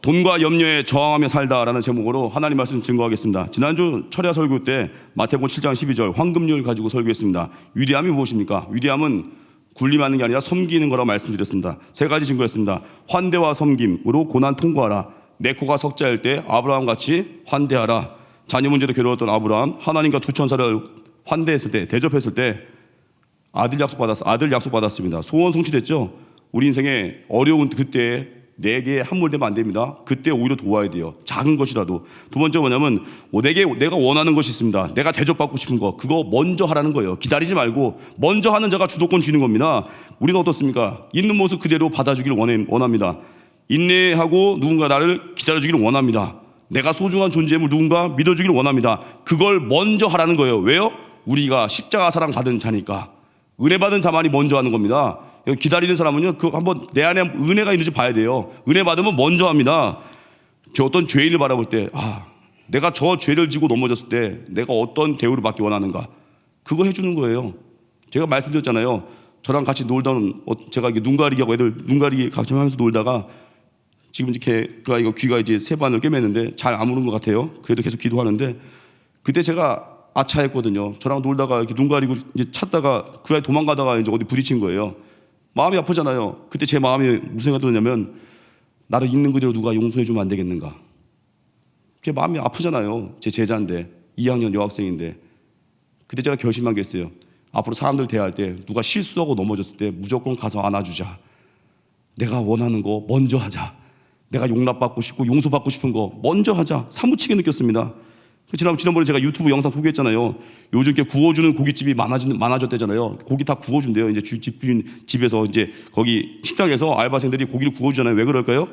돈과 염려에 저항하며 살다라는 제목으로 하나님 말씀 증거하겠습니다. 지난주 철야 설교 때 마태복음 7장 12절 황금률 가지고 설교했습니다. 위대함이 무엇입니까? 위대함은 군림하는 게 아니라 섬기는 거라고 말씀드렸습니다. 세 가지 증거했습니다. 환대와 섬김으로 고난 통과하라. 내 코가 석자일 때 아브라함 같이 환대하라. 자녀 문제로 괴로웠던 아브라함, 하나님과 두 천사를 환대했을 때, 대접했을 때 아들 약속 받았습니다. 소원 성취됐죠. 우리 인생에 어려운 그때에 내게 함몰되면 안 됩니다. 그때 오히려 도와야 돼요. 작은 것이라도. 두 번째 뭐냐면 내가 원하는 것이 있습니다. 내가 대접받고 싶은 거, 그거 먼저 하라는 거예요. 기다리지 말고 먼저 하는 자가 주도권 쥐는 겁니다. 우리는 어떻습니까? 있는 모습 그대로 받아주기를 원합니다. 인내하고 누군가 나를 기다려주기를 원합니다. 내가 소중한 존재임을 누군가 믿어주기를 원합니다. 그걸 먼저 하라는 거예요. 왜요? 우리가 십자가 사랑 받은 자니까. 은혜 받은 자만이 먼저 하는 겁니다. 기다리는 사람은요, 한번 내 안에 은혜가 있는지 봐야 돼요. 은혜 받으면 먼저 합니다. 저 어떤 죄인을 바라볼 때, 내가 저 죄를 지고 넘어졌을 때 내가 어떤 대우를 받기 원하는가, 그거 해주는 거예요. 제가 말씀드렸잖아요. 저랑 같이 놀던, 제가 이게 눈 가리기하고 애들 눈 가리기 같이 하면서 놀다가 지금 이렇게 그 아이가 귀가 이제 세 반을 꿰맸는데 잘 아무는 것 같아요. 그래도 계속 기도하는데, 그때 제가 아차했거든요. 저랑 놀다가 이렇게 눈 가리고 이제 찾다가 그 아이 도망가다가 이제 어디 부딪힌 거예요. 마음이 아프잖아요. 그때 제 마음이 무슨 생각이 들었냐면, 나를 있는 그대로 누가 용서해주면 안 되겠는가. 제 마음이 아프잖아요. 제 제자인데, 2학년 여학생인데. 그때 제가 결심한 게 있어요. 앞으로 사람들 대할 때 누가 실수하고 넘어졌을 때 무조건 가서 안아주자. 내가 원하는 거 먼저 하자. 내가 용납받고 싶고 용서받고 싶은 거 먼저 하자. 사무치게 느꼈습니다. 지난번에 제가 유튜브 영상 소개했잖아요. 요즘 이렇게 구워주는 고깃집이 많아졌대잖아요. 고기 다 구워준대요. 이제 집주인 집에서 이제 거기 식당에서 알바생들이 고기를 구워주잖아요. 왜 그럴까요?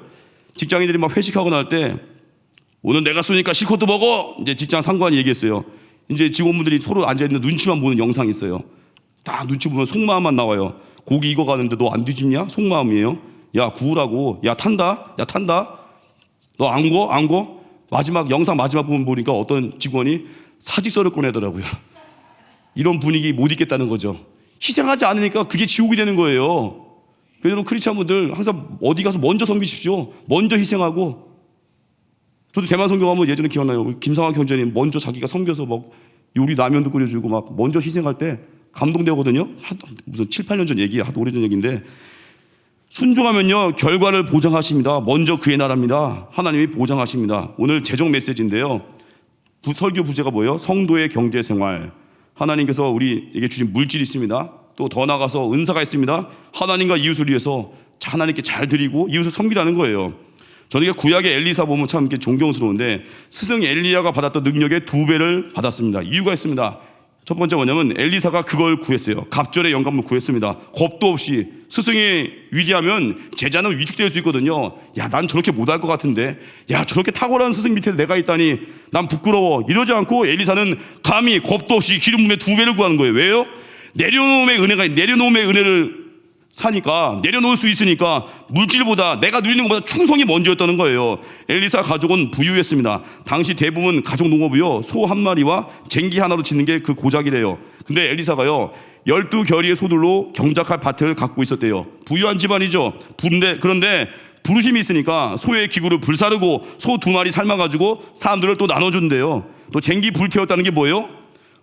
직장인들이 막 회식하고 날 때 오늘 내가 쏘니까 실컷도 먹어. 이제 직장 상관이 얘기했어요. 이제 직원분들이 서로 앉아있는 눈치만 보는 영상이 있어요. 딱 눈치 보면 속마음만 나와요. 고기 익어가는데 너 안 뒤집냐? 속마음이에요. 야, 구우라고. 야, 탄다. 너 안 구워? 영상 마지막 부분 보니까 어떤 직원이 사직서를 꺼내더라고요. 이런 분위기 못 있겠다는 거죠. 희생하지 않으니까 그게 지옥이 되는 거예요. 그래서 여러분, 크리스찬분들 항상 어디 가서 먼저 섬기십시오. 먼저 희생하고. 저도 대만 선교하면 예전에 기억나요. 김상환 경제님 먼저 자기가 섬겨서 막 요리 라면도 끓여주고 막 먼저 희생할 때 감동되거든요. 무슨 7, 8년 전 얘기야. 하도 오래전 얘기인데, 순종하면요 결과를 보장하십니다. 먼저 그의 나라입니다. 하나님이 보장하십니다. 오늘 재정 메시지인데요, 설교 부제가 뭐예요? 성도의 경제생활. 하나님께서 우리에게 주신 물질이 있습니다. 또 더 나아가서 은사가 있습니다. 하나님과 이웃을 위해서 하나님께 잘 드리고 이웃을 섬기라는 거예요. 저는 구약의 엘리사 보면 참 이렇게 존경스러운데, 스승 엘리야가 받았던 능력의 2배를 받았습니다. 이유가 있습니다. 첫 번째 뭐냐면 엘리사가 그걸 구했어요. 갑절의 영감을 구했습니다. 겁도 없이. 스승이 위대하면 제자는 위축될 수 있거든요. 야, 난 저렇게 못할 것 같은데, 야, 저렇게 탁월한 스승 밑에 내가 있다니 난 부끄러워. 이러지 않고 엘리사는 감히 겁도 없이 기름 부음의 2배를 구하는 거예요. 왜요? 내려놓음의 은혜를 사니까, 내려놓을 수 있으니까. 물질보다, 내가 누리는 것보다 충성이 먼저였다는 거예요. 엘리사 가족은 부유했습니다. 당시 대부분 가족 농업이요, 소 한 마리와 쟁기 하나로 짓는 게 그 고작이래요. 근데 엘리사가요 12결의의 소들로 경작할 밭을 갖고 있었대요. 부유한 집안이죠. 그런데 부르심이 있으니까 소의 기구를 불사르고 소 2마리 삶아가지고 사람들을 또 나눠준대요. 또 쟁기 불태웠다는 게 뭐예요?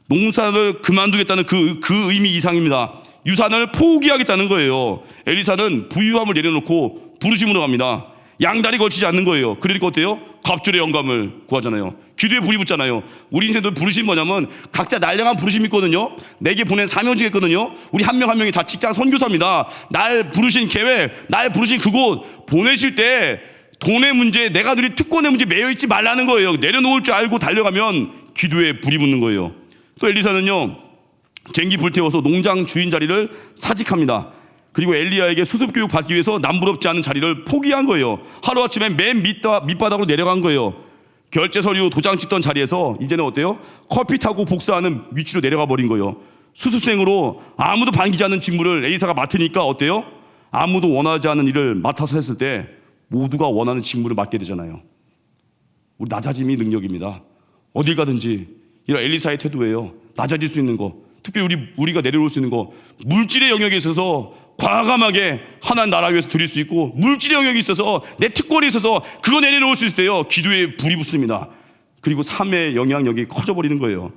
농사를 그만두겠다는 그 의미 이상입니다. 유산을 포기하겠다는 거예요. 엘리사는 부유함을 내려놓고 부르심으로 갑니다. 양다리 걸치지 않는 거예요. 그러니까 어때요? 갑절의 영감을 구하잖아요. 기도에 불이 붙잖아요. 우리 인생도 부르심이 뭐냐면 각자 날량한 부르심이 있거든요. 내게 보낸 사명지가 있거든요. 우리 한 명 한 명이 다 직장 선교사입니다. 날 부르신 계획, 날 부르신 그곳 보내실 때 돈의 문제, 내가 누린 특권의 문제 매여있지 말라는 거예요. 내려놓을 줄 알고 달려가면 기도에 불이 붙는 거예요. 또 엘리사는요 쟁기 불태워서 농장 주인 자리를 사직합니다. 그리고 엘리야에게 수습교육 받기 위해서 남부럽지 않은 자리를 포기한 거예요. 하루아침에 맨 밑바닥으로 내려간 거예요. 결제 서류 도장 찍던 자리에서 이제는 어때요? 커피 타고 복사하는 위치로 내려가 버린 거예요. 수습생으로 아무도 반기지 않는 직무를 엘리사가 맡으니까 어때요? 아무도 원하지 않는 일을 맡아서 했을 때 모두가 원하는 직무를 맡게 되잖아요. 우리 낮아짐이 능력입니다. 어딜 가든지 이런 엘리사의 태도예요. 낮아질 수 있는 거, 특별히 우리가 내려올 수 있는 거, 물질의 영역에 있어서 과감하게 하나님 나라 위해서 드릴 수 있고, 물질의 영역이 있어서 내 특권이 있어서 그거 내려놓을 수 있을 때요, 기도에 불이 붙습니다. 그리고 삶의 영향력이 커져버리는 거예요.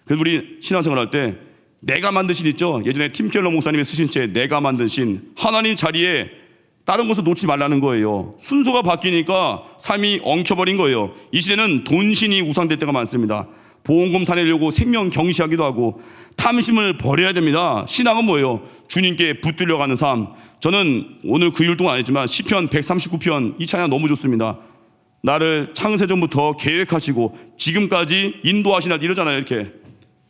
그래서 우리 신앙생활 할 때 내가 만든 신 있죠. 예전에 팀 켈러 목사님이 쓰신 책 내가 만든 신, 하나님 자리에 다른 것을 놓지 말라는 거예요. 순서가 바뀌니까 삶이 엉켜버린 거예요. 이 시대는 돈신이 우상될 때가 많습니다. 보험금 타내려고 생명 경시하기도 하고 탐심을 버려야 됩니다. 신앙은 뭐예요? 주님께 붙들려가는 삶. 저는 오늘 그 일 동안 안 했지만 시편 139편 이 찬양 너무 좋습니다. 나를 창세전부터 계획하시고 지금까지 인도하시나, 이러잖아요. 이렇게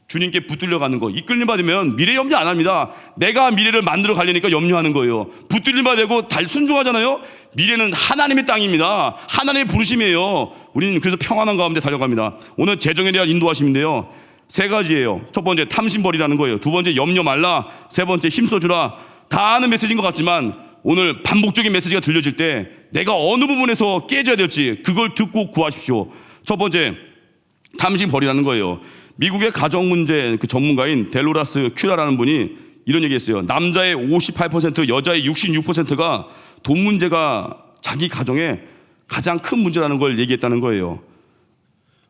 주님께 붙들려가는 거. 이끌림 받으면 미래 염려 안 합니다. 내가 미래를 만들어 가려니까 염려하는 거예요. 붙들림 받고 순종하잖아요. 미래는 하나님의 땅입니다. 하나님의 부르심이에요. 우리는 그래서 평안한 가운데 달려갑니다. 오늘 재정에 대한 인도하심인데요, 3가지예요. 첫 번째 탐심 버리라는 거예요. 두 번째 염려 말라. 세 번째 힘써주라. 다 아는 메시지인 것 같지만 오늘 반복적인 메시지가 들려질 때 내가 어느 부분에서 깨져야 될지 그걸 듣고 구하십시오. 첫 번째 탐심 버리라는 거예요. 미국의 가정문제 그 전문가인 델로라스 큐라라는 분이 이런 얘기했어요. 남자의 58%, 여자의 66%가 돈 문제가 자기 가정의 가장 큰 문제라는 걸 얘기했다는 거예요.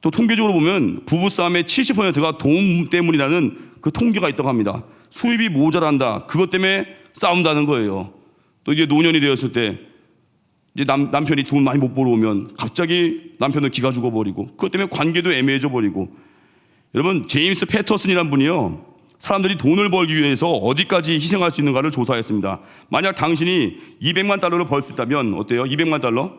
또 통계적으로 보면 부부싸움의 70%가 돈 때문이라는 그 통계가 있다고 합니다. 수입이 모자란다, 그것 때문에 싸운다는 거예요. 또 이제 노년이 되었을 때 이제 남편이 돈 많이 못 벌어오면 갑자기 남편은 기가 죽어버리고 그것 때문에 관계도 애매해져 버리고. 여러분, 제임스 패터슨이라는 분이요, 사람들이 돈을 벌기 위해서 어디까지 희생할 수 있는가를 조사했습니다. 만약 당신이 200만 달러를 벌 수 있다면 어때요? 200만 달러?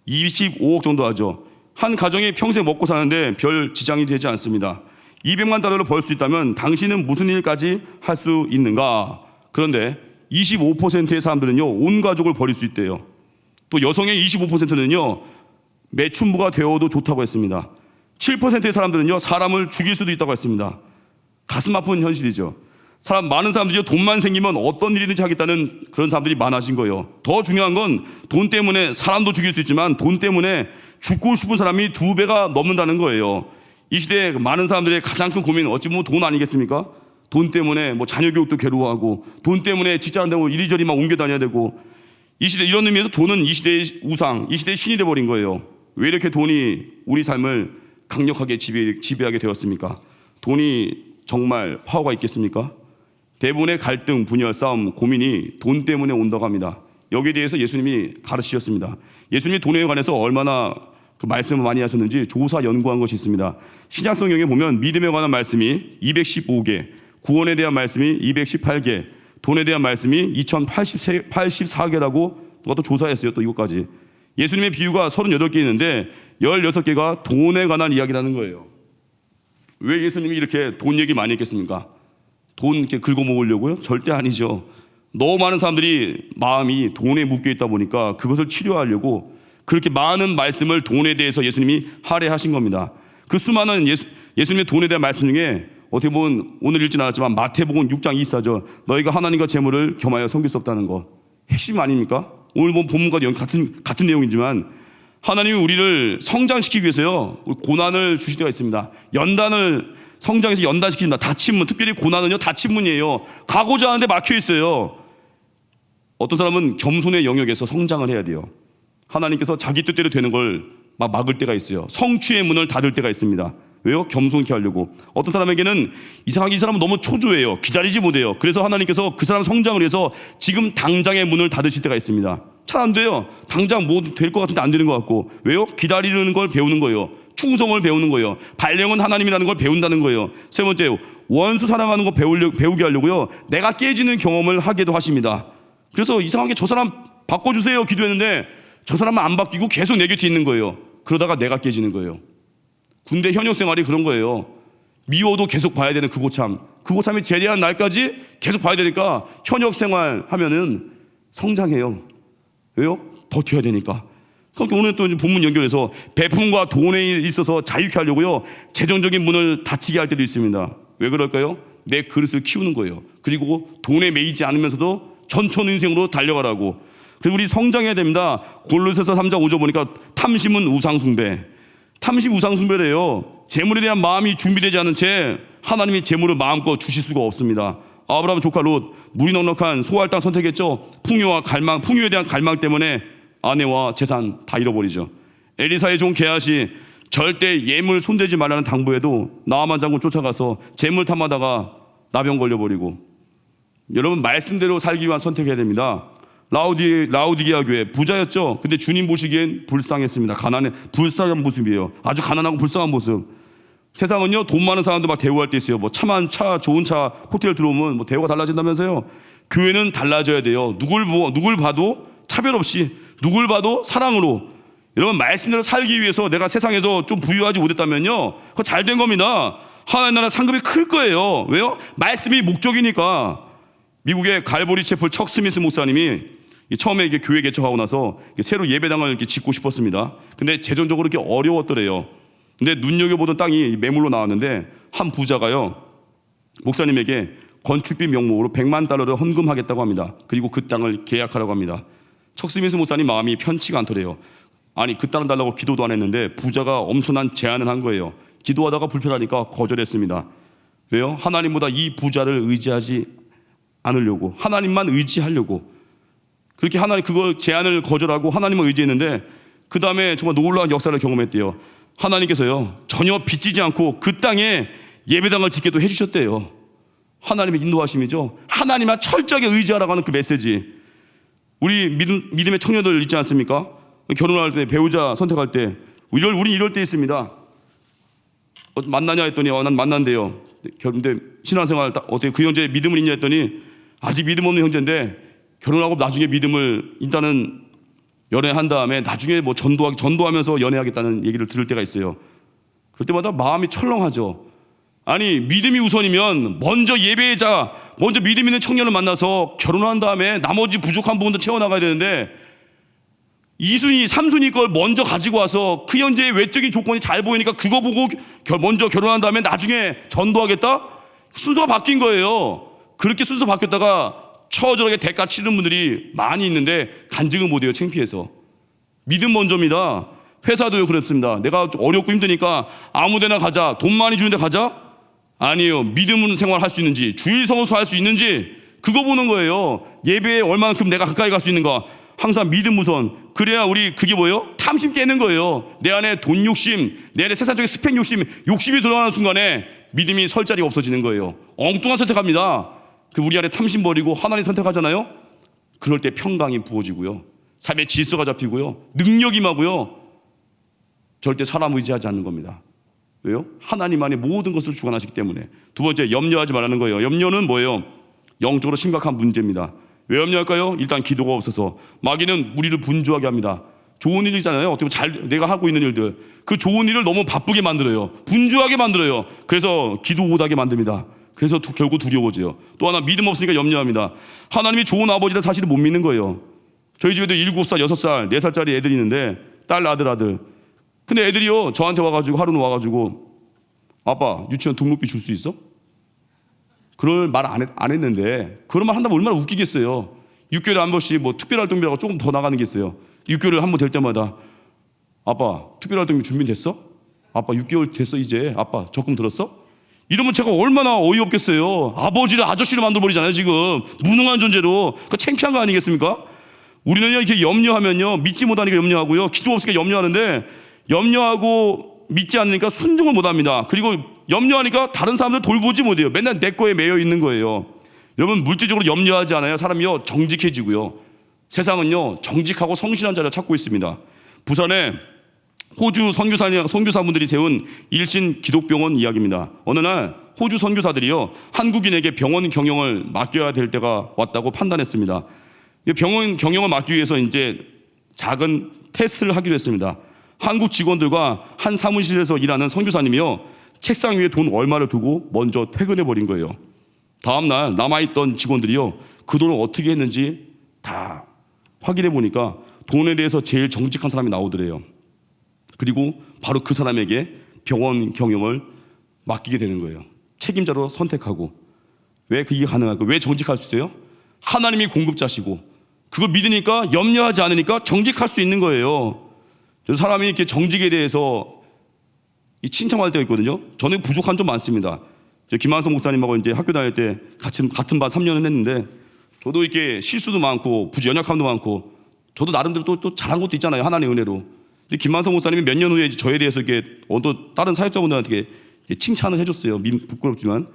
25억 정도 하죠. 한 가정이 평생 먹고 사는데 별 지장이 되지 않습니다. 200만 달러를 벌 수 있다면 당신은 무슨 일까지 할 수 있는가? 그런데 25%의 사람들은요, 온 가족을 버릴 수 있대요. 또 여성의 25%는요, 매춘부가 되어도 좋다고 했습니다. 7%의 사람들은요, 사람을 죽일 수도 있다고 했습니다. 가슴 아픈 현실이죠. 많은 사람들이 돈만 생기면 어떤 일이든지 하겠다는 그런 사람들이 많아진 거예요. 더 중요한 건 돈 때문에 사람도 죽일 수 있지만 돈 때문에 죽고 싶은 사람이 2배가 넘는다는 거예요. 이 시대에 많은 사람들의 가장 큰 고민은 어찌 보면 돈 아니겠습니까? 돈 때문에 뭐 자녀 교육도 괴로워하고, 돈 때문에 직장 안 되고 이리저리 막 옮겨 다녀야 되고. 이 시대, 이런 의미에서 돈은 이 시대의 우상, 이 시대의 신이 돼버린 거예요. 왜 이렇게 돈이 우리 삶을 강력하게 지배하게 되었습니까? 돈이 정말 파워가 있겠습니까? 대부분의 갈등, 분열, 싸움, 고민이 돈 때문에 온다고 합니다. 여기에 대해서 예수님이 가르치셨습니다. 예수님이 돈에 관해서 얼마나 그 말씀을 많이 하셨는지 조사 연구한 것이 있습니다. 신약성경에 보면 믿음에 관한 말씀이 215개, 구원에 대한 말씀이 218개, 돈에 대한 말씀이 2084개라고 누가 또 조사했어요. 또 이것까지. 예수님의 비유가 38개 있는데 16개가 돈에 관한 이야기라는 거예요. 왜 예수님이 이렇게 돈 얘기 많이 했겠습니까? 돈 이렇게 긁어먹으려고요? 절대 아니죠. 너무 많은 사람들이 마음이 돈에 묶여 있다 보니까 그것을 치료하려고 그렇게 많은 말씀을 돈에 대해서 예수님이 할애하신 겁니다. 그 수많은 예수님의 돈에 대한 말씀 중에 어떻게 보면 오늘 읽진 않았지만 마태복음 6장 24절, 너희가 하나님과 재물을 겸하여 섬길 수 없다는 거 핵심 아닙니까? 오늘 본 본문과 같은 내용이지만 하나님이 우리를 성장시키기 위해서요, 고난을 주실 때가 있습니다. 연단을 성장해서 연단시킵니다. 닫힌문, 특별히 고난은요, 닫힌문이에요. 가고자 하는데 막혀 있어요. 어떤 사람은 겸손의 영역에서 성장을 해야 돼요. 하나님께서 자기 뜻대로 되는 걸 막을 때가 있어요. 성취의 문을 닫을 때가 있습니다. 왜요? 겸손케 하려고. 어떤 사람에게는 이상하게 이 사람은 너무 초조해요. 기다리지 못해요. 그래서 하나님께서 그 사람 성장을 위해서 지금 당장의 문을 닫으실 때가 있습니다. 잘 안 돼요. 당장 뭐 될 것 같은데 안 되는 것 같고. 왜요? 기다리는 걸 배우는 거예요. 충성을 배우는 거예요. 발령은 하나님이라는 걸 배운다는 거예요. 세 번째, 원수 사랑하는 거 배우게 하려고요, 내가 깨지는 경험을 하게도 하십니다. 그래서 이상하게 저 사람 바꿔주세요 기도했는데 저 사람은 안 바뀌고 계속 내 곁에 있는 거예요. 그러다가 내가 깨지는 거예요. 군대 현역 생활이 그런 거예요. 미워도 계속 봐야 되는 그 고참이 제대한 날까지 계속 봐야 되니까 현역 생활 하면은 성장해요. 왜요? 버텨야 되니까. 그러니까 오늘 또 본문 연결해서 베품과 돈에 있어서 자유케 하려고요, 재정적인 문을 닫히게 할 때도 있습니다. 왜 그럴까요? 내 그릇을 키우는 거예요. 그리고 돈에 매이지 않으면서도 전천후생으로 달려가라고. 그리고 우리 성장해야 됩니다. 골로새서 3장 5절 보니까 탐심은 우상숭배. 탐심 우상숭배래요. 재물에 대한 마음이 준비되지 않은 채 하나님이 재물을 마음껏 주실 수가 없습니다. 아브라함 조카 롯, 물이 넉넉한 소할 땅 선택했죠. 풍요에 대한 갈망 때문에 아내와 재산 다 잃어버리죠. 엘리사의 종 게하시 절대 예물 손대지 말라는 당부에도 나아만 장군 쫓아가서 재물 탐하다가 나병 걸려버리고. 여러분, 말씀대로 살기 위한 선택해야 됩니다. 라우디게아 교회 부자였죠. 근데 주님 보시기엔 불쌍했습니다. 불쌍한 모습이에요. 아주 가난하고 불쌍한 모습. 세상은요, 돈 많은 사람도 막 대우할 때 있어요. 뭐 좋은 차, 호텔 들어오면 뭐 대우가 달라진다면서요. 교회는 달라져야 돼요. 누굴 봐도 차별 없이, 누굴 봐도 사랑으로. 여러분, 말씀대로 살기 위해서 내가 세상에서 좀 부유하지 못했다면요, 그거 잘된 겁니다. 하나님 나라 상급이 클 거예요. 왜요? 말씀이 목적이니까. 미국의 갈보리 채플 척 스미스 목사님이 처음에 이렇게 교회 개척하고 나서 새로 예배당을 이렇게 짓고 싶었습니다. 근데 재정적으로 이렇게 어려웠더래요. 근데 눈여겨보던 땅이 매물로 나왔는데 한 부자가요, 목사님에게 건축비 명목으로 $100만 헌금하겠다고 합니다. 그리고 그 땅을 계약하라고 합니다. 척 스미스 목사님 마음이 편치가 않더래요. 아니, 그 땅 달라고 기도도 안 했는데 부자가 엄청난 제안을 한 거예요. 기도하다가 불편하니까 거절했습니다. 왜요? 하나님보다 이 부자를 의지하지 않으려고, 하나님만 의지하려고. 그렇게 그걸 제안을 거절하고 하나님을 의지했는데 그 다음에 정말 놀라운 역사를 경험했대요. 하나님께서요, 전혀 빚지지 않고 그 땅에 예배당을 짓게도 해주셨대요. 하나님의 인도하심이죠. 하나님만 철저하게 의지하라고 하는 그 메시지. 우리 믿음의 청년들 있지 않습니까? 결혼할 때, 배우자 선택할 때 우리 이럴 때 있습니다. 만나냐 했더니 난 만난대요. 근데 신앙생활 어떻게 그 형제 믿음은 있냐 했더니 아직 믿음 없는 형제인데 결혼하고 나중에 믿음을 일단은 연애한 다음에 나중에 뭐 전도하면서 연애하겠다는 얘기를 들을 때가 있어요. 그럴 때마다 마음이 철렁하죠. 아니, 믿음이 우선이면 먼저 믿음 있는 청년을 만나서 결혼한 다음에 나머지 부족한 부분도 채워나가야 되는데 2순위, 3순위 걸 먼저 가지고 와서 그 현재의 외적인 조건이 잘 보이니까 그거 보고 먼저 결혼한 다음에 나중에 전도하겠다? 순서가 바뀐 거예요. 그렇게 순서 바뀌었다가 처절하게 대가 치르는 분들이 많이 있는데 간증은 못해요. 창피해서. 믿음 먼저입니다. 회사도요 그렇습니다. 내가 어렵고 힘드니까 아무데나 가자, 돈 많이 주는데 가자? 아니에요. 믿음 생활 할 수 있는지, 주일 성수 할 수 있는지 그거 보는 거예요. 예배에 얼마만큼 내가 가까이 갈 수 있는가. 항상 믿음 우선. 그래야 그게 뭐예요? 탐심 깨는 거예요. 내 안에 돈 욕심, 내 안에 세상적인 스펙 욕심이 들어가는 순간에 믿음이 설 자리가 없어지는 거예요. 엉뚱한 선택합니다. 우리 안에 탐심 버리고 하나님 선택하잖아요. 그럴 때 평강이 부어지고요, 삶의 질서가 잡히고요, 능력이 임하고요. 절대 사람 의지하지 않는 겁니다. 왜요? 하나님만이 모든 것을 주관하시기 때문에. 두 번째, 염려하지 말라는 거예요. 염려는 뭐예요? 영적으로 심각한 문제입니다. 왜 염려할까요? 일단 기도가 없어서. 마귀는 우리를 분주하게 합니다. 좋은 일이잖아요. 어떻게 보면 내가 하고 있는 일들, 그 좋은 일을 너무 바쁘게 만들어요. 분주하게 만들어요. 그래서 기도 못하게 만듭니다. 그래서 결국 두려워져요. 또 하나, 믿음 없으니까 염려합니다. 하나님이 좋은 아버지를 사실은 못 믿는 거예요. 저희 집에도 7살, 6살, 4살짜리 애들이 있는데 딸, 아들. 근데 애들이요 저한테 하루는 와가지고 아빠 유치원 등록비 줄 수 있어? 그럴 말 안 했는데 그런 말 한다면 얼마나 웃기겠어요. 6개월에 한 번씩 뭐 특별활동비라고 조금 더 나가는 게 있어요. 6개월에 한 번 될 때마다 아빠 특별활동비 준비됐어? 아빠 6개월 됐어 이제. 아빠 적금 들었어? 이러면 제가 얼마나 어이없겠어요. 아버지를 아저씨로 만들어버리잖아요 지금. 무능한 존재로. 그 창피한 거 아니겠습니까? 우리는요 이렇게 염려하면요 믿지 못하니까 염려하고요, 기도 없으니까 염려하는데, 염려하고 믿지 않으니까 순종을 못합니다. 그리고 염려하니까 다른 사람들 돌보지 못해요. 맨날 내 거에 매여 있는 거예요. 여러분, 물질적으로 염려하지 않아요. 사람이요 정직해지고요. 세상은요 정직하고 성실한 자를 찾고 있습니다. 부산에 호주 선교사분들이 세운 일신 기독병원 이야기입니다. 어느 날 호주 선교사들이요 한국인에게 병원 경영을 맡겨야 될 때가 왔다고 판단했습니다. 병원 경영을 맡기 위해서 이제 작은 테스트를 하기로 했습니다. 한국 직원들과 한 사무실에서 일하는 선교사님이요 책상 위에 돈 얼마를 두고 먼저 퇴근해 버린 거예요. 다음날 남아있던 직원들이요 그 돈을 어떻게 했는지 다 확인해 보니까 돈에 대해서 제일 정직한 사람이 나오더래요. 그리고 바로 그 사람에게 병원 경영을 맡기게 되는 거예요. 책임자로 선택하고. 왜 그게 가능할까요? 왜 정직할 수 있어요? 하나님이 공급자시고 그걸 믿으니까, 염려하지 않으니까 정직할 수 있는 거예요. 사람이 이렇게 정직에 대해서 칭찬할 때가 있거든요. 저는 부족한 점 많습니다. 저 김한성 목사님하고 이제 학교 다닐 때 같은 반 3년을 했는데 저도 이렇게 실수도 많고 연약함도 많고 저도 나름대로 또 잘한 것도 있잖아요. 하나님의 은혜로. 근데 김한성 목사님이 몇 년 후에 저에 대해서 이렇게 다른 사역자분들한테 칭찬을 해줬어요. 부끄럽지만.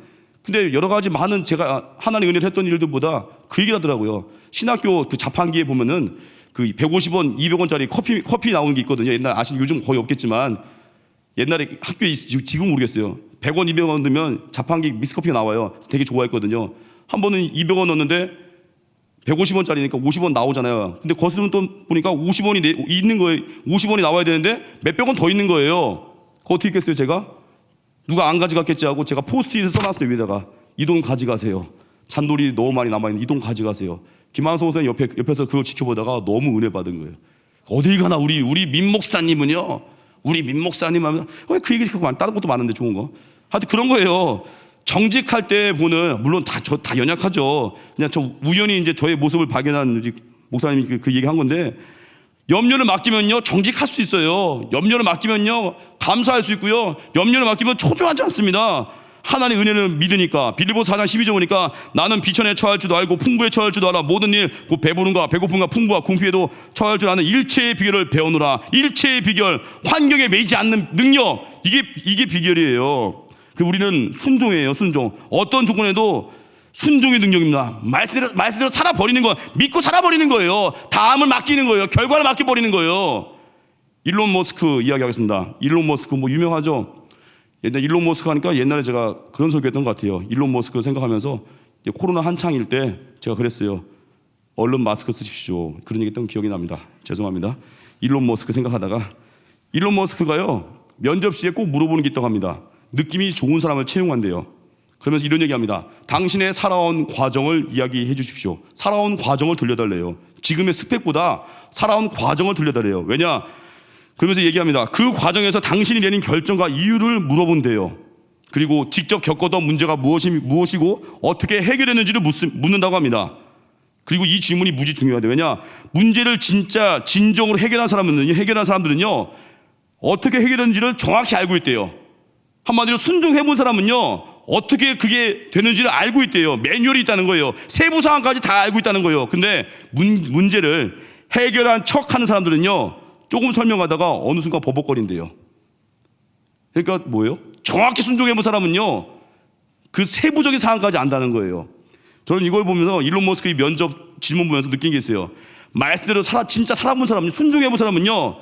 근데 여러 가지 많은 제가 하나님의 은혜를 했던 일들보다 그 얘기를 하더라고요. 신학교 그 자판기에 보면은 그 150원, 200원짜리 커피 나오는 게 있거든요. 옛날 요즘 거의 없겠지만 옛날에 학교에 지금 모르겠어요. 100원, 200원 넣으면 자판기 믹스커피가 나와요. 되게 좋아했거든요. 한 번은 200원 넣었는데 150원짜리니까 50원 나오잖아요. 근데 거스르면 또 보니까 50원이 있는 거예요. 50원이 나와야 되는데 몇백 원 더 있는 거예요. 그거 어떻게 했겠어요, 제가? 누가 안 가져갔겠지 하고 제가 포스트잇을 써놨어요, 위에다가. 이 돈 가져가세요. 잔돌이 너무 많이 남아있는 이 돈 가져가세요. 김한성 목사님 옆에서 그걸 지켜보다가 너무 은혜 받은 거예요. 어딜 가나 우리 민 목사님은요. 우리 민 목사님 하면 왜 그 얘기 듣고 다른 것도 많은데 좋은 거. 하여튼 그런 거예요. 정직할 때 보는 물론 다 연약하죠. 그냥 저 우연히 이제 저의 모습을 발견한 목사님이 그 얘기 한 건데 염려를 맡기면요 정직할 수 있어요. 염려를 맡기면요 감사할 수 있고요. 염려를 맡기면 초조하지 않습니다. 하나님의 은혜를 믿으니까. 빌립보서 4장 12절 보니까 나는 비천에 처할 줄도 알고 풍부에 처할 줄도 알아. 모든 일 곧 배부름과 배고픔과 풍부와 궁핍에도 처할 줄 아는 일체의 비결을 배우노라. 일체의 비결, 환경에 매이지 않는 능력, 이게 비결이에요. 우리는 순종이에요. 순종. 어떤 조건에도 순종의 능력입니다. 말씀대로 살아버리는 거, 믿고 살아버리는 거예요. 다음을 맡기는 거예요. 결과를 맡겨버리는 거예요. 일론 머스크 이야기하겠습니다. 일론 머스크 유명하죠. 옛날 일론 머스크 하니까 옛날에 제가 그런 설교했던 것 같아요. 일론 머스크 생각하면서 코로나 한창일 때 제가 그랬어요. 얼른 마스크 쓰십시오. 그런 얘기 했던 기억이 납니다. 죄송합니다. 일론 머스크 생각하다가 일론 머스크가요 면접 시에 꼭 물어보는 게 있다고 합니다. 느낌이 좋은 사람을 채용한대요. 그러면서 이런 얘기합니다. 당신의 살아온 과정을 이야기해 주십시오. 살아온 과정을 들려달래요. 지금의 스펙보다 살아온 과정을 들려달래요. 왜냐? 그러면서 얘기합니다. 그 과정에서 당신이 내린 결정과 이유를 물어본대요. 그리고 직접 겪었던 문제가 무엇이고 어떻게 해결했는지를 묻는다고 합니다. 그리고 이 질문이 무지 중요하대요. 왜냐? 문제를 진짜 진정으로 해결한 사람들은요 어떻게 해결했는지를 정확히 알고 있대요. 한마디로 순종해본 사람은요 어떻게 그게 되는지를 알고 있대요. 매뉴얼이 있다는 거예요. 세부 사항까지 다 알고 있다는 거예요. 근데 문제를 해결한 척하는 사람들은요 조금 설명하다가 어느 순간 버벅거린대요. 그러니까 뭐예요? 정확히 순종해본 사람은요 그 세부적인 사항까지 안다는 거예요. 저는 이걸 보면서 일론 머스크의 면접 질문 보면서 느낀 게 있어요. 말씀대로 진짜 살아본 사람은요, 순종해본 사람은요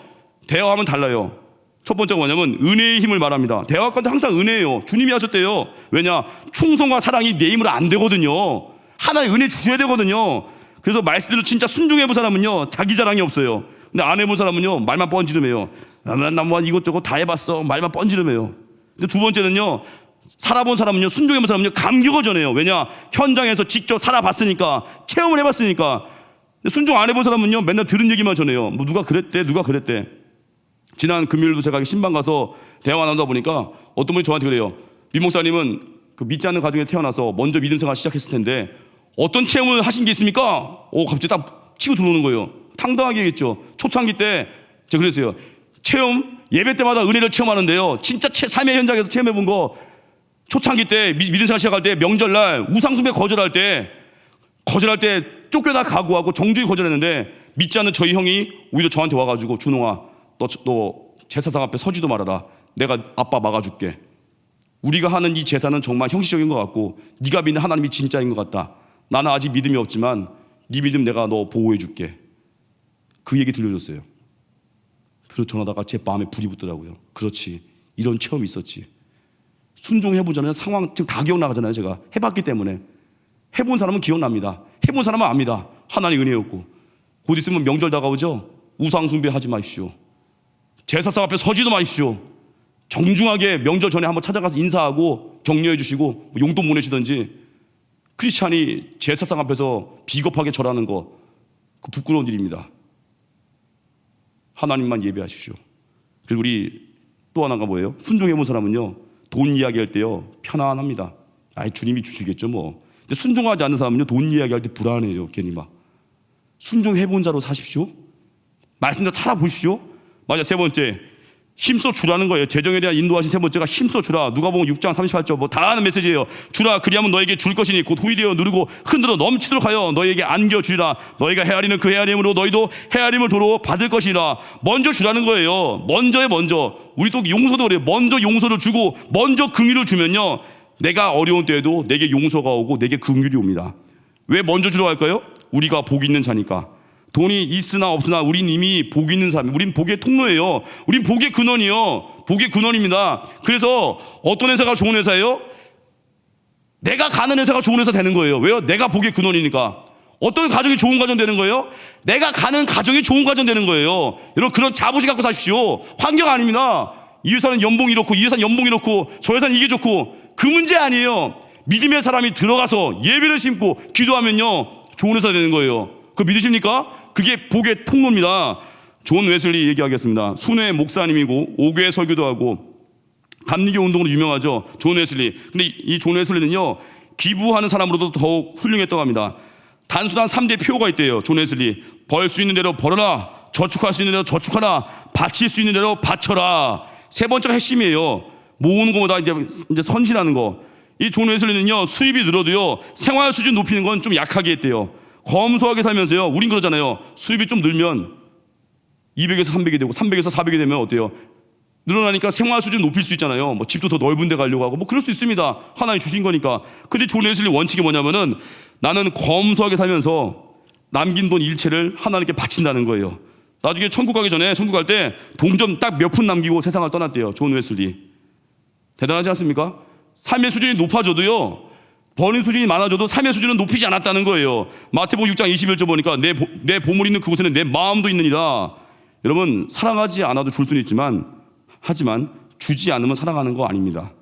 대화하면 달라요. 첫 번째가 뭐냐면 은혜의 힘을 말합니다. 대화가운데 항상 은혜예요. 주님이 하셨대요. 왜냐? 충성과 사랑이 내 힘으로 안 되거든요. 하나의 은혜 주셔야 되거든요. 그래서 말씀대로 진짜 순종해본 사람은요 자기 자랑이 없어요. 근데 안 해본 사람은요 말만 뻔지름해요. 나 뭐 이것저것 다 해봤어. 말만 뻔지름해요. 근데 두 번째는요 살아본 사람은요 순종해본 사람은요 감격을 전해요. 왜냐? 현장에서 직접 살아봤으니까, 체험을 해봤으니까. 근데 순종 안 해본 사람은요 맨날 들은 얘기만 전해요. 뭐 누가 그랬대. 지난 금요일도 제가 신방 가서 대화 나누다 보니까 어떤 분이 저한테 그래요. 민 목사님은 그 믿지 않는 가정에 태어나서 먼저 믿음 생활 시작했을 텐데 어떤 체험을 하신 게 있습니까? 갑자기 딱 치고 들어오는 거예요. 당당하게 얘기했죠. 초창기 때 제가 그랬어요. 예배 때마다 은혜를 체험하는데요. 진짜 삶의 현장에서 체험해본 거 초창기 때 믿음 생활 시작할 때 명절날 우상숭배 거절할 때 쫓겨나 각오하고 정중히 거절했는데 믿지 않는 저희 형이 오히려 저한테 와가지고 준홍아 너 제사상 앞에 서지도 말아라. 내가 아빠 막아줄게. 우리가 하는 이 제사는 정말 형식적인 것 같고 네가 믿는 하나님이 진짜인 것 같다. 나는 아직 믿음이 없지만 네 믿음 내가 너 보호해줄게. 그 얘기 들려줬어요. 그래서 전하다가 제 마음에 불이 붙더라고요. 그렇지. 이런 체험이 있었지. 순종해보자면 상황 지금 다 기억나가잖아요. 제가 해봤기 때문에. 해본 사람은 기억납니다. 해본 사람은 압니다. 하나님 은혜였고. 곧 있으면 명절 다가오죠. 우상숭배하지 마십시오. 제사상 앞에 서지도 마십시오. 정중하게 명절 전에 한번 찾아가서 인사하고 격려해 주시고 용돈 보내시든지. 크리스찬이 제사상 앞에서 비겁하게 절하는 거 그 부끄러운 일입니다. 하나님만 예배하십시오. 그리고 우리 또 하나가 뭐예요? 순종해본 사람은요 돈 이야기할 때요 편안합니다. 주님이 주시겠죠 뭐. 근데 순종하지 않는 사람은요 돈 이야기할 때 불안해요. 괜히 막. 순종해본 자로 사십시오. 말씀대로 살아보십시오. 맞아. 세 번째, 힘써 주라는 거예요. 재정에 대한 인도하신 세 번째가 힘써 주라. 누가복음 6장 38절 뭐 다 아는 메시지예요. 주라 그리하면 너에게 줄 것이니 곧 후일이여 누르고 흔들어 넘치도록 하여 너에게 안겨 주리라. 너희가 헤아리는 그 헤아림으로 너희도 헤아림을 도로 받을 것이라. 먼저 주라는 거예요. 먼저에 먼저. 우리 또 용서도 그래요. 먼저 용서를 주고 먼저 긍휼을 주면요, 내가 어려운 때에도 내게 용서가 오고 내게 긍휼이 옵니다. 왜 먼저 주라고 할까요? 우리가 복 있는 자니까. 돈이 있으나 없으나 우린 이미 복 있는 사람, 우린 복의 통로예요. 우린 복의 근원이요. 복의 근원입니다. 그래서 어떤 회사가 좋은 회사예요? 내가 가는 회사가 좋은 회사 되는 거예요. 왜요? 내가 복의 근원이니까. 어떤 가정이 좋은 가정 되는 거예요? 내가 가는 가정이 좋은 가정 되는 거예요. 여러분 그런 자부심 갖고 사십시오. 환경 아닙니다. 이 회사는 연봉이 이렇고 이 회사는 연봉이 이렇고 저 회사는 이게 좋고 그 문제 아니에요. 믿음의 사람이 들어가서 예배를 심고 기도하면요 좋은 회사 되는 거예요. 그거 믿으십니까? 그게 복의 통로입니다. 존 웨슬리 얘기하겠습니다. 순회 목사님이고 5교회 설교도 하고 감리교 운동으로 유명하죠. 존 웨슬리. 근데 이 존 웨슬리는요 기부하는 사람으로도 더욱 훌륭했다고 합니다. 단순한 3대 표가 있대요. 존 웨슬리. 벌 수 있는 대로 벌어라. 저축할 수 있는 대로 저축하라. 바칠 수 있는 대로 바쳐라. 세 번째가 핵심이에요. 모으는 것보다 이제 선실하는 거. 이 존 웨슬리는요 수입이 늘어도요 생활 수준 높이는 건 좀 약하게 했대요. 검소하게 살면서요. 우린 그러잖아요. 수입이 좀 늘면 200에서 300이 되고 300에서 400이 되면 어때요? 늘어나니까 생활 수준 높일 수 있잖아요. 뭐 집도 더 넓은 데 가려고 하고 뭐 그럴 수 있습니다. 하나님 주신 거니까. 근데 존 웨슬리 원칙이 뭐냐면은 나는 검소하게 살면서 남긴 돈 일체를 하나님께 바친다는 거예요. 나중에 천국 가기 전에 천국 갈 때 동전 딱 몇 푼 남기고 세상을 떠났대요. 존 웨슬리. 대단하지 않습니까? 삶의 수준이 높아져도요 버는 수준이 많아져도 삶의 수준은 높이지 않았다는 거예요. 마태복음 6장 21절 보니까 내 보물이 있는 그곳에는 내 마음도 있느니라. 여러분 사랑하지 않아도 줄 수는 있지만 하지만 주지 않으면 사랑하는 거 아닙니다.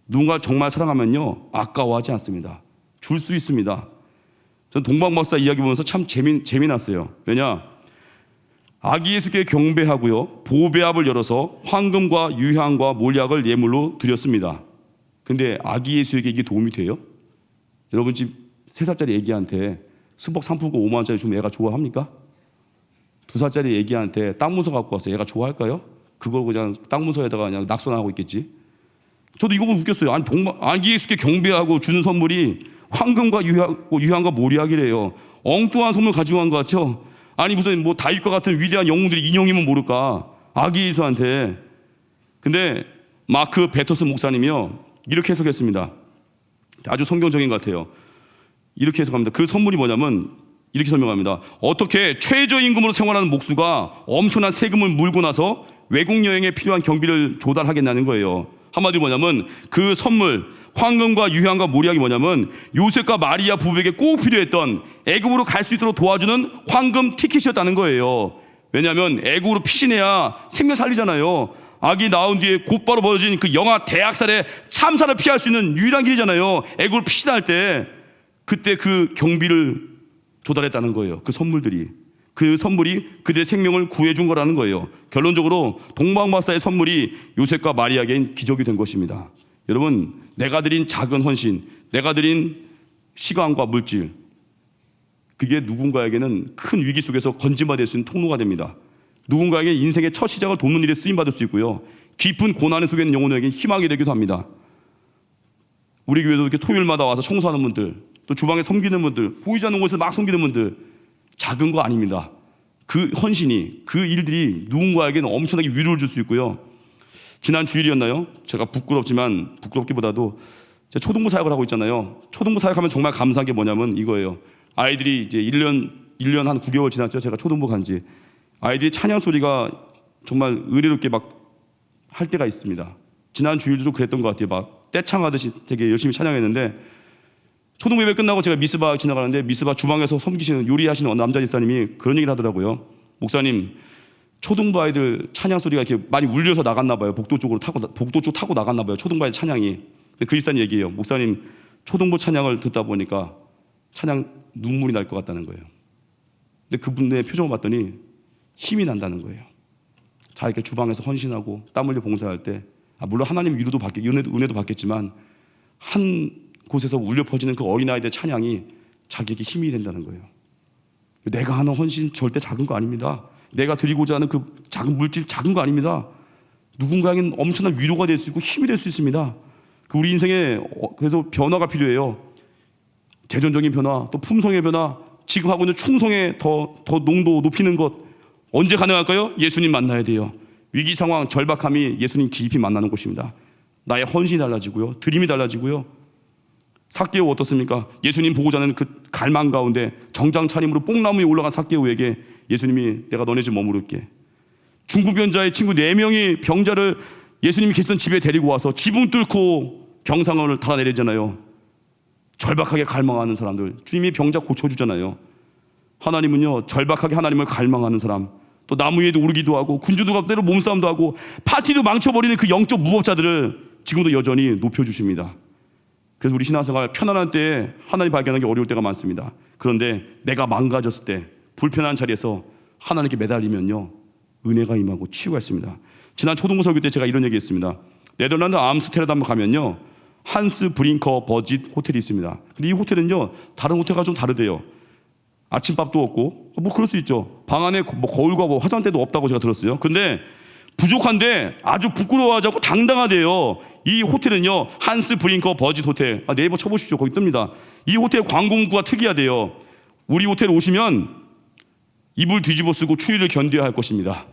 누군가 정말 사랑하면요 아까워하지 않습니다. 줄 수 있습니다. 전 동방박사 이야기 보면서 참 재미났어요. 왜냐? 아기 예수께 경배하고요 보배합을 열어서 황금과 유향과 몰약을 예물로 드렸습니다. 근데 아기 예수에게 이게 도움이 돼요? 여러분 집 3살짜리 애기한테 수복 상품권 5만 원짜리 주면 애가 좋아합니까? 2살짜리 애기한테 땅 문서 갖고 와서 애가 좋아할까요? 그걸 그냥 땅 문서에다가 그냥 낙선하고 있겠지. 저도 이거 보고 웃겼어요. 아니 아기 예수께 경배하고 주는 선물이 황금과 유향과 몰약이래요. 엉뚱한 선물 가지고 간 것 같죠? 아니 무슨 뭐 다윗과 같은 위대한 영웅들이 인형이면 모를까? 아기 예수한테. 근데 마크 베터스 목사님이요 이렇게 해석했습니다. 아주 성경적인 것 같아요. 이렇게 해석합니다. 그 선물이 뭐냐면 이렇게 설명합니다. 어떻게 최저임금으로 생활하는 목수가 엄청난 세금을 물고 나서 외국 여행에 필요한 경비를 조달하겠다는 거예요. 한마디로 뭐냐면 그 선물 황금과 유향과 몰약이 뭐냐면 요셉과 마리아 부부에게 꼭 필요했던 애굽으로 갈 수 있도록 도와주는 황금 티켓이었다는 거예요. 왜냐하면 애굽으로 피신해야 생명 살리잖아요. 아기 낳은 뒤에 곧바로 벌어진 그 영아 대학살의 참사를 피할 수 있는 유일한 길이잖아요. 애굽을 피신할 때 그때 그 경비를 조달했다는 거예요. 그 선물들이. 그 선물이 그들의 생명을 구해준 거라는 거예요. 결론적으로 동방박사의 선물이 요셉과 마리아에겐 기적이 된 것입니다. 여러분 내가 드린 작은 헌신, 내가 드린 시간과 물질, 그게 누군가에게는 큰 위기 속에서 건진받을 수 있는 통로가 됩니다. 누군가에게 인생의 첫 시작을 돕는 일에 쓰임받을 수 있고요 깊은 고난의 속에 있는 영혼에게 희망이 되기도 합니다. 우리 교회도 이렇게 토요일마다 와서 청소하는 분들, 또 주방에 섬기는 분들, 보이지 않는 곳에서 막 섬기는 분들, 작은 거 아닙니다. 그 헌신이, 그 일들이 누군가에게는 엄청나게 위로를 줄 수 있고요. 지난 주일이었나요? 제가 부끄럽지만 부끄럽기보다도 제가 초등부 사역을 하고 있잖아요. 초등부 사역하면 정말 감사한 게 뭐냐면 이거예요. 아이들이 이제 1년 한 9개월 지났죠. 제가 초등부 간지. 아이들이 찬양 소리가 정말 의리롭게 막 할 때가 있습니다. 지난 주일도 좀 그랬던 것 같아요. 막 떼창하듯이 되게 열심히 찬양했는데 초등부 예배 끝나고 제가 미스바 지나가는데 미스바 주방에서 섬기시는 요리하시는 남자 집사님이 그런 얘기를 하더라고요. 목사님, 초등부 아이들 찬양 소리가 이렇게 많이 울려서 나갔나 봐요. 복도 쪽 타고 나갔나 봐요. 초등부 아이들 찬양이. 근데 그리스도인 얘기예요. 목사님, 초등부 찬양을 듣다 보니까 찬양 눈물이 날 것 같다는 거예요. 근데 그분의 표정을 봤더니 힘이 난다는 거예요. 자, 이렇게 주방에서 헌신하고 땀 흘려 봉사할 때, 물론 하나님 위로도 은혜도 받겠지만 한 곳에서 울려 퍼지는 그 어린아이들의 찬양이 자기에게 힘이 된다는 거예요. 내가 하는 헌신 절대 작은 거 아닙니다. 내가 드리고자 하는 그 작은 물질 작은 거 아닙니다. 누군가에겐 엄청난 위로가 될 수 있고 힘이 될 수 있습니다. 우리 인생에 그래서 변화가 필요해요. 재정적인 변화, 또 품성의 변화, 지금 하고 있는 충성에 더 농도 높이는 것 언제 가능할까요? 예수님 만나야 돼요. 위기 상황, 절박함이 예수님 깊이 만나는 곳입니다. 나의 헌신이 달라지고요, 드림이 달라지고요. 삭개오 어떻습니까? 예수님 보고자 하는 그 갈망 가운데 정장 차림으로 뽕나무 위에 올라간 삭개오에게 예수님이 내가 너네 집 머무를게. 중풍병자의 친구 4명이 병자를 예수님이 계시던 집에 데리고 와서 지붕 뚫고 병상을 달아내리잖아요. 절박하게 갈망하는 사람들, 주님이 병자 고쳐주잖아요. 하나님은요, 절박하게 하나님을 갈망하는 사람, 또 나무 위에도 오르기도 하고 군주도 갑대로 몸싸움도 하고 파티도 망쳐버리는 그 영적 무법자들을 지금도 여전히 높여주십니다. 그래서 우리 신앙생활 편안한 때에 하나님 발견하기 어려울 때가 많습니다. 그런데 내가 망가졌을 때 불편한 자리에서 하나님께 매달리면요, 은혜가 임하고 치유가 있습니다. 지난 초등부 설교 때 제가 이런 얘기 했습니다. 네덜란드 암스테르담 가면요, 한스 브링커 버짓 호텔이 있습니다. 근데 이 호텔은요, 다른 호텔과 좀 다르대요. 아침밥도 없고, 뭐 그럴 수 있죠. 방 안에 뭐 거울과 뭐 화장대도 없다고 제가 들었어요. 근데 부족한데 아주 부끄러워하지 않고 당당하대요. 이 호텔은요, 한스 브링커 버짓 호텔. 네이버 쳐보십시오. 거기 뜹니다. 이 호텔 광고 문구가 특이하대요. 우리 호텔 오시면 이불 뒤집어 쓰고 추위를 견뎌야 할 것입니다.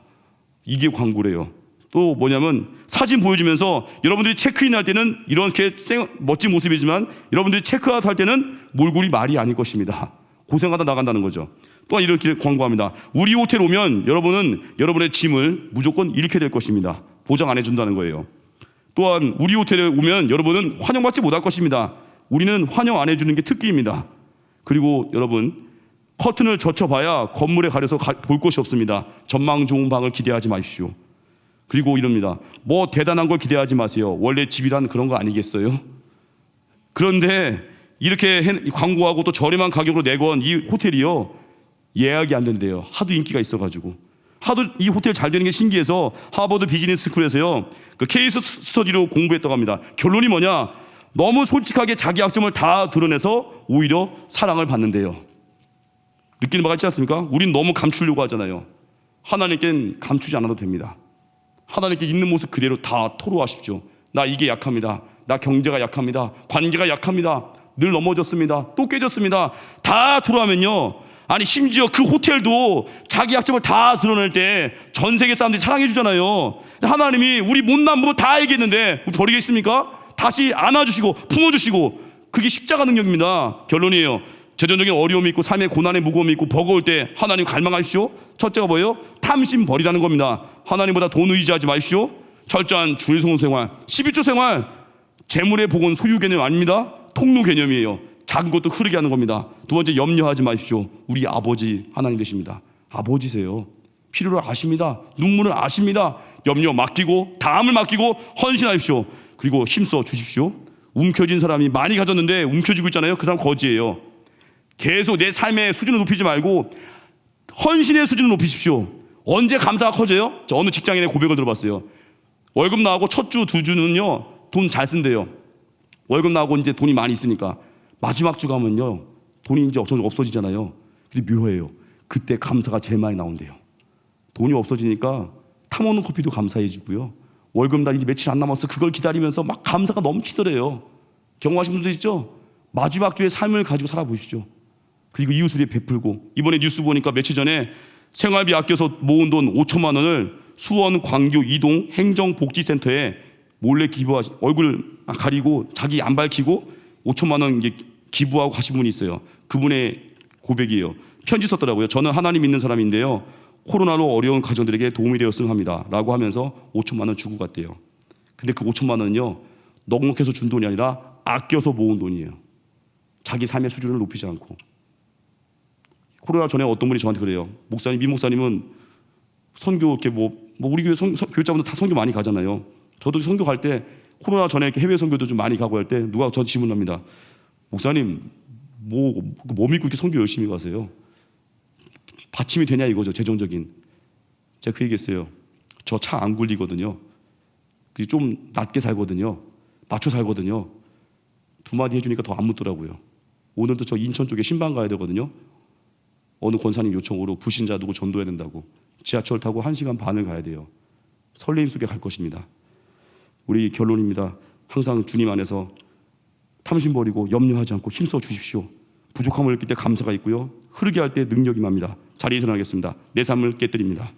이게 광고래요. 또 뭐냐면 사진 보여주면서 여러분들이 체크인 할 때는 이렇게 멋진 모습이지만 여러분들이 체크아웃 할 때는 몰골이 말이 아닐 것입니다. 고생하다 나간다는 거죠. 또한 이렇게 광고합니다. 우리 호텔 오면 여러분은 여러분의 짐을 무조건 잃게 될 것입니다. 보장 안 해준다는 거예요. 또한 우리 호텔에 오면 여러분은 환영받지 못할 것입니다. 우리는 환영 안 해주는 게 특기입니다. 그리고 여러분, 커튼을 젖혀봐야 건물에 가려서 볼 곳이 없습니다. 전망 좋은 방을 기대하지 마십시오. 그리고 이럽니다. 뭐 대단한 걸 기대하지 마세요. 원래 집이란 그런 거 아니겠어요? 그런데 이렇게 광고하고 또 저렴한 가격으로 내건 이 호텔이요, 예약이 안 된대요. 하도 인기가 있어가지고. 하도 이 호텔 잘 되는 게 신기해서 하버드 비즈니스 스쿨에서요, 그 케이스 스터디로 공부했다고 합니다. 결론이 뭐냐? 너무 솔직하게 자기 약점을 다 드러내서 오히려 사랑을 받는데요. 느끼는 바가 있지 않습니까? 우린 너무 감추려고 하잖아요. 하나님께는 감추지 않아도 됩니다. 하나님께 있는 모습 그대로 다 토로하십시오. 나 이게 약합니다. 나 경제가 약합니다. 관계가 약합니다. 늘 넘어졌습니다. 또 깨졌습니다. 다 토로하면요, 아니 심지어 그 호텔도 자기 약점을 다 드러낼 때 전 세계 사람들이 사랑해 주잖아요. 하나님이 우리 못난 부분 다 얘기했는데 우리 버리겠습니까? 다시 안아주시고 품어주시고, 그게 십자가 능력입니다. 결론이에요. 재정적인 어려움이 있고 삶의 고난의 무거움이 있고 버거울 때 하나님 갈망하십시오. 첫째가 뭐예요? 탐심 버리라는 겁니다. 하나님보다 돈 의지하지 마십시오. 철저한 주일성수 생활, 11조 생활, 재물의 복은 소유 개념 아닙니다. 통로 개념이에요. 작은 것도 흐르게 하는 겁니다. 두 번째, 염려하지 마십시오. 우리 아버지 하나님 되십니다. 아버지세요. 필요를 아십니다. 눈물을 아십니다. 염려 맡기고 다음을 맡기고 헌신하십시오. 그리고 힘써 주십시오. 움켜진 사람이 많이 가졌는데 움켜쥐고 있잖아요. 그 사람 거지예요. 계속 내 삶의 수준을 높이지 말고 헌신의 수준을 높이십시오. 언제 감사가 커져요? 저 어느 직장인의 고백을 들어봤어요. 월급 나오고 첫 주, 두 주는요, 돈 잘 쓴대요. 월급 나오고 이제 돈이 많이 있으니까 마지막 주 가면요, 돈이 이제 없어지잖아요. 근데 묘해요. 그때 감사가 제일 많이 나온대요. 돈이 없어지니까 타먹는 커피도 감사해지고요. 월급 날 이제 며칠 안 남았어. 그걸 기다리면서 막 감사가 넘치더래요. 경험하신 분들 있죠? 마지막 주에 삶을 가지고 살아보십시오. 그리고 이웃을 위해 베풀고, 이번에 뉴스 보니까 며칠 전에 생활비 아껴서 모은 돈 5천만 원을 수원 광교 이동 행정복지센터에 몰래 얼굴 가리고 자기 안 밝히고 5천만 원 이제 기부하고 가신 분이 있어요. 그분의 고백이에요. 편지 썼더라고요. 저는 하나님 믿는 사람인데요, 코로나로 어려운 가정들에게 도움이 되었으면 합니다 라고 하면서 5천만 원 주고 갔대요. 근데 그 5천만 원은요, 넉넉해서 준 돈이 아니라 아껴서 모은 돈이에요. 자기 삶의 수준을 높이지 않고. 코로나 전에 어떤 분이 저한테 그래요. 목사님, 미 목사님은 선교 이렇게 우리 교회 교육자분들 다 선교 많이 가잖아요. 저도 선교 갈 때 코로나 전에 이렇게 해외 선교도 좀 많이 가고 할 때 누가 저 질문합니다. 목사님, 뭐 믿고 이렇게 선교 열심히 가세요? 받침이 되냐 이거죠, 재정적인. 제가 그 얘기했어요. 저 차 안 굴리거든요. 좀 낮게 살거든요. 낮춰 살거든요. 두 마디 해주니까 더 안 묻더라고요. 오늘도 저 인천 쪽에 신방 가야 되거든요. 어느 권사님 요청으로 불신자 누구 전도해야 된다고 지하철 타고 1시간 반을 가야 돼요. 설레임 속에 갈 것입니다. 우리 결론입니다. 항상 주님 안에서 탐심 버리고 염려하지 않고 힘써 주십시오. 부족함을 느낄 때 감사가 있고요. 흐르게 할 때 능력이 맙니다. 자리에 일어나겠습니다. 내 삶을 깨뜨립니다.